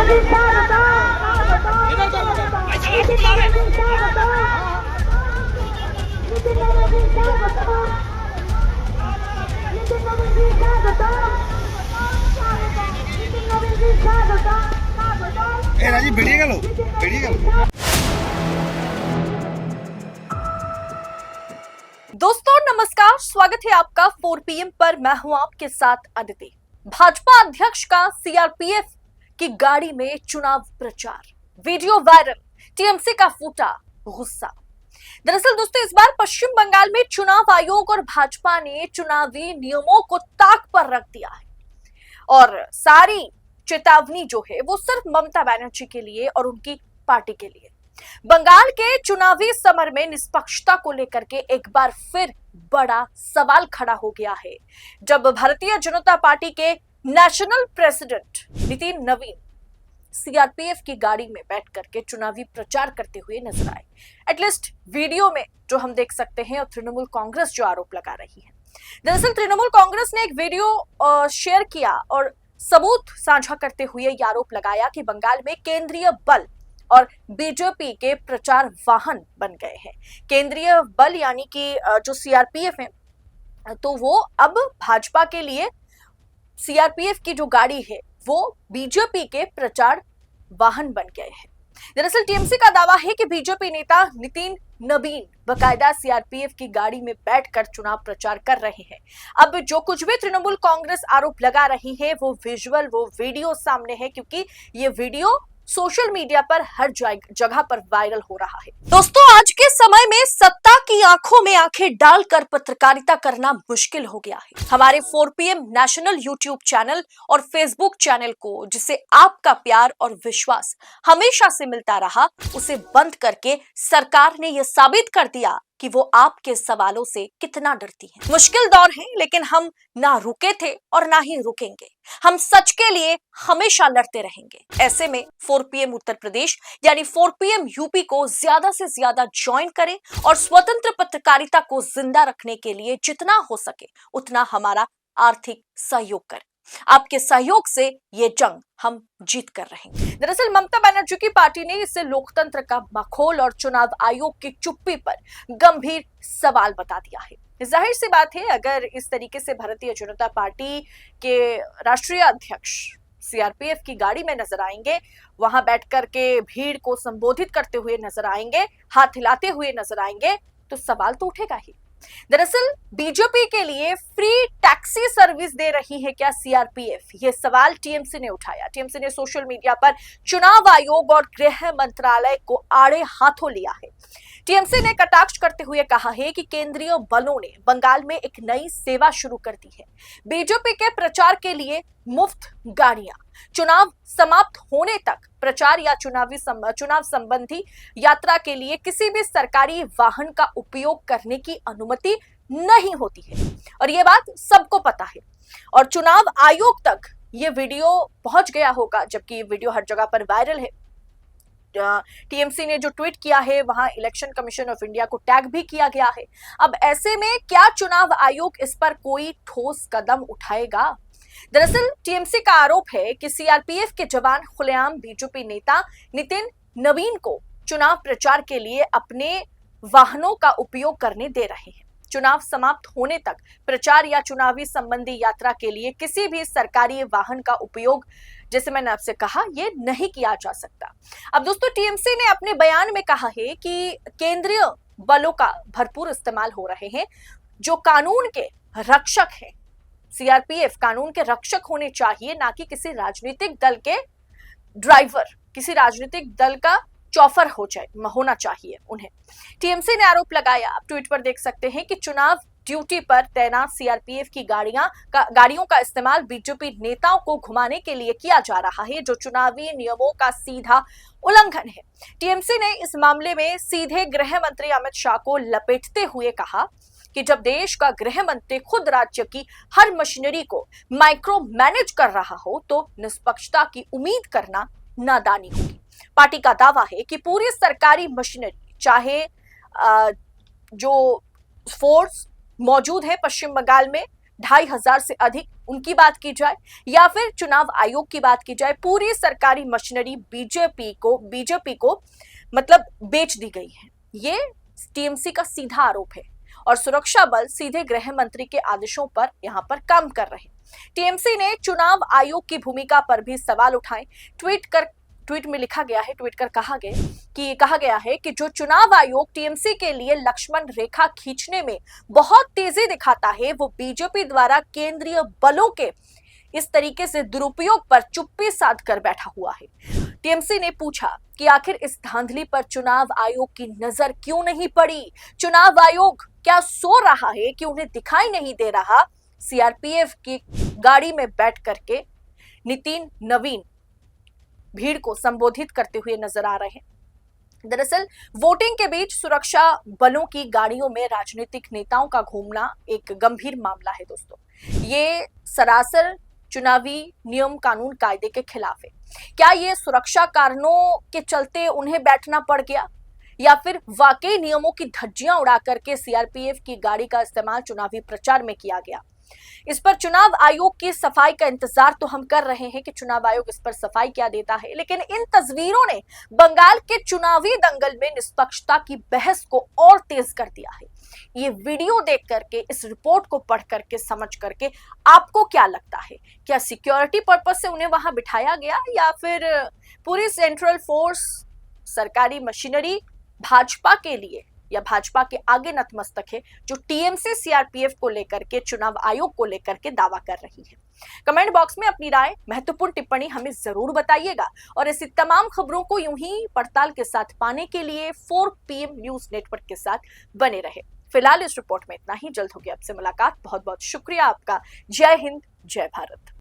राजी बेरिए गल दोस्तों नमस्कार, स्वागत है आपका 4 PM पर। मैं हूं आपके साथ अदिति। भाजपा अध्यक्ष का सीआरपीएफ की गाड़ी में चुनाव प्रचार, वीडियो वायरल, टीएमसी का फूटा गुस्सा। दरअसल दोस्तों इस बार पश्चिम बंगाल में चुनाव आयोग और भाजपा ने चुनावी नियमों को ताक पर रख दिया है और सारी चेतावनी जो है वो सिर्फ ममता बनर्जी के लिए और उनकी पार्टी के लिए। बंगाल के चुनावी समर में निष्पक्षता को लेकर के एक बार फिर बड़ा सवाल खड़ा हो गया है जब भारतीय जनता पार्टी के नेशनल प्रेसिडेंट नितिन नवीन सीआरपीएफ की गाड़ी में बैठ करके चुनावी प्रचार करते हुए नजर आए। एटलीस्ट वीडियो में जो हम देख सकते हैं, और तृणमूल कांग्रेस जो आरोप लगा रही है। दरअसल तृणमूल कांग्रेस ने एक वीडियो शेयर किया और सबूत साझा करते हुए यह आरोप लगाया कि बंगाल में केंद्रीय बल और बीजेपी के प्रचार वाहन बन गए हैं। केंद्रीय बल यानी कि जो सीआरपीएफ है, तो वो अब भाजपा के लिए सीआरपीएफ की जो गाड़ी है वो बीजेपी के प्रचार वाहन बन गए हैं। दरअसल टीएमसी का दावा है कि बीजेपी नेता नितिन नवीन बकायदा सीआरपीएफ की गाड़ी में बैठकर चुनाव प्रचार कर रहे हैं। अब जो कुछ भी तृणमूल कांग्रेस आरोप लगा रही है वो विजुअल, वो वीडियो सामने है, क्योंकि ये वीडियो सोशल मीडिया पर हर जगह पर वायरल हो रहा है। दोस्तों आज के समय में सत्ता की आंखों में आंखें डालकर पत्रकारिता करना मुश्किल हो गया है। हमारे 4 PM नेशनल यूट्यूब चैनल और फेसबुक चैनल को, जिसे आपका प्यार और विश्वास हमेशा से मिलता रहा, उसे बंद करके सरकार ने यह साबित कर दिया कि वो आपके सवालों से कितना डरती है। मुश्किल दौर है, लेकिन हम ना रुके थे और ना ही रुकेंगे। हम सच के लिए हमेशा लड़ते रहेंगे। ऐसे में 4 PM उत्तर प्रदेश यानी 4 PM यूपी को ज्यादा से ज्यादा ज्वाइन करें और स्वतंत्र पत्रकारिता को जिंदा रखने के लिए जितना हो सके उतना हमारा आर्थिक सहयोग करें। आपके सहयोग से ये जंग हम जीत कर रहेंगे। दरअसल ममता बनर्जी की पार्टी ने इसे लोकतंत्र का मखौल और चुनाव आयोग की चुप्पी पर गंभीर सवाल बता दिया है। जाहिर सी बात है, अगर इस तरीके से भारतीय जनता पार्टी के राष्ट्रीय अध्यक्ष सीआरपीएफ की गाड़ी में नजर आएंगे, वहां बैठकर के भीड़ को संबोधित करते हुए नजर आएंगे, हाथ हिलाते हुए नजर आएंगे, तो सवाल तो उठेगा ही। दरअसल बीजेपी के लिए फ्री टैक्सी सर्विस दे रही है क्या सीआरपीएफ? ये सवाल टीएमसी ने उठाया। टीएमसी ने सोशल मीडिया पर चुनाव आयोग और गृह मंत्रालय को आड़े हाथों लिया है। टीएमसी ने कटाक्ष करते हुए कहा है कि केंद्रीय बलों ने बंगाल में एक नई सेवा शुरू कर दी है। बीजेपी के प्रचार के लिए मुफ्त गाड़ियां, चुनाव समाप्त होने तक प्रचार या चुनाव संबंधी यात्रा के लिए किसी भी सरकारी वाहन का उपयोग करने की अनुमति नहीं होती है और ये बात सबको पता है। और चुनाव आयोग तक ये वीडियो पहुंच गया होगा, जबकि ये वीडियो हर जगह पर वायरल है। टीएमसी ने जो ट्वीट किया है वहां इलेक्शन कमीशन ऑफ इंडिया को टैग भी किया गया है। अब ऐसे में क्या चुनाव आयोग इस पर कोई ठोस कदम उठाएगा? दरअसल टीएमसी का आरोप है कि सीआरपीएफ के जवान खुलेआम बीजेपी नेता नितिन नवीन को चुनाव प्रचार के लिए अपने वाहनों का उपयोग करने दे रहे हैं। चुनाव समाप्त होने तक प्रचार या चुनावी संबंधी यात्रा के लिए किसी भी सरकारी वाहन का उपयोग, जैसे मैंने आपसे कहा, ये नहीं किया जा सकता। अब दोस्तों टीएमसी ने अपने बयान में कहा है कि केंद्रीय बलों का भरपूर इस्तेमाल हो रहे हैं जो कानून के रक्षक हैं। सीआरपीएफ कानून के रक्षक होने चाहिए, ना कि किसी राजनीतिक दल के ड्राइवर, किसी राजनीतिक दल का चौफर होना चाहिए उन्हें। टीएमसी ने आरोप लगाया, आप ट्वीट पर देख सकते हैं, कि चुनाव ड्यूटी पर तैनात सीआरपीएफ की गाड़ियों का इस्तेमाल बीजेपी नेताओं को घुमाने के लिए किया जा रहा है, जो चुनावी नियमों का सीधा उल्लंघन है। टीएमसी ने इस मामले में सीधे गृह मंत्री अमित शाह को लपेटते हुए कहा कि जब देश का गृह मंत्री खुद राज्य की हर मशीनरी को माइक्रो मैनेज कर रहा हो तो निष्पक्षता की उम्मीद करना नादानी होगी। पार्टी का दावा है कि पूरी सरकारी मशीनरी, चाहे जो फोर्स मौजूद है पश्चिम बंगाल में, 2,500 से अधिक उनकी बात की जाए या फिर चुनाव आयोग की बात की जाए, पूरी सरकारी मशीनरी बीजेपी को मतलब बेच दी गई है। ये टीएमसी का सीधा आरोप है और सुरक्षा बल सीधे गृह मंत्री के आदेशों पर यहां पर काम कर रहे हैं। टीएमसी ने चुनाव आयोग की भूमिका पर भी सवाल उठाए। ट्वीट में लिखा गया है, ट्वीट कर कहा गया है कि जो चुनाव आयोग टीएमसी के लिए लक्ष्मण रेखा खींचने में बहुत तेजी दिखाता है, वो बीजेपी द्वारा केंद्रीय बलों के इस तरीके से दुरुपयोग पर चुप्पी साध कर बैठा हुआ है। टीएमसी ने पूछा कि आखिर इस धांधली पर चुनाव आयोग की नजर क्यों नहीं पड़ी? चुनाव आयोग क्या सो रहा है कि उन्हें दिखाई नहीं दे रहा? सीआरपीएफ की गाड़ी में बैठ करके नितिन नवीन भीड़ को संबोधित करते हुए नजर आ रहे हैं। दरअसल वोटिंग के बीच सुरक्षा बलों की गाड़ियों में राजनीतिक नेताओं का घूमना एक गंभीर मामला है दोस्तों। ये सरासर चुनावी नियम कानून कायदे के खिलाफ है। क्या ये सुरक्षा कारणों के चलते उन्हें बैठना पड़ गया या फिर वाकई नियमों की धज्जियां उड़ा करके सीआरपीएफ की गाड़ी का इस्तेमाल चुनावी प्रचार में किया गया? इस पर चुनाव आयोग की सफाई का इंतजार तो हम कर रहे हैं कि चुनाव आयोग इस पर सफाई क्या देता है, लेकिन इन तस्वीरों ने बंगाल के चुनावी दंगल में निष्पक्षता की बहस को और तेज कर दिया है। ये वीडियो देख करके, इस रिपोर्ट को पढ़ करके, समझ करके आपको क्या लगता है? क्या सिक्योरिटी पर्पज से उन्हें वहां बिठाया गया या फिर पूरी सेंट्रल फोर्स, सरकारी मशीनरी भाजपा के लिए या भाजपा के आगे नतमस्तक है, जो टीएमसी सीआरपीएफ को लेकर के, चुनाव आयोग को लेकर के दावा कर रही है? कमेंट बॉक्स में अपनी राय, महत्वपूर्ण टिप्पणी हमें जरूर बताइएगा और ऐसी तमाम खबरों को यूं ही पड़ताल के साथ पाने के लिए 4 PM न्यूज नेटवर्क के साथ बने रहे। फिलहाल इस रिपोर्ट में इतना ही। जल्द होगी आपसे मुलाकात। बहुत बहुत शुक्रिया आपका। जय हिंद, जय भारत।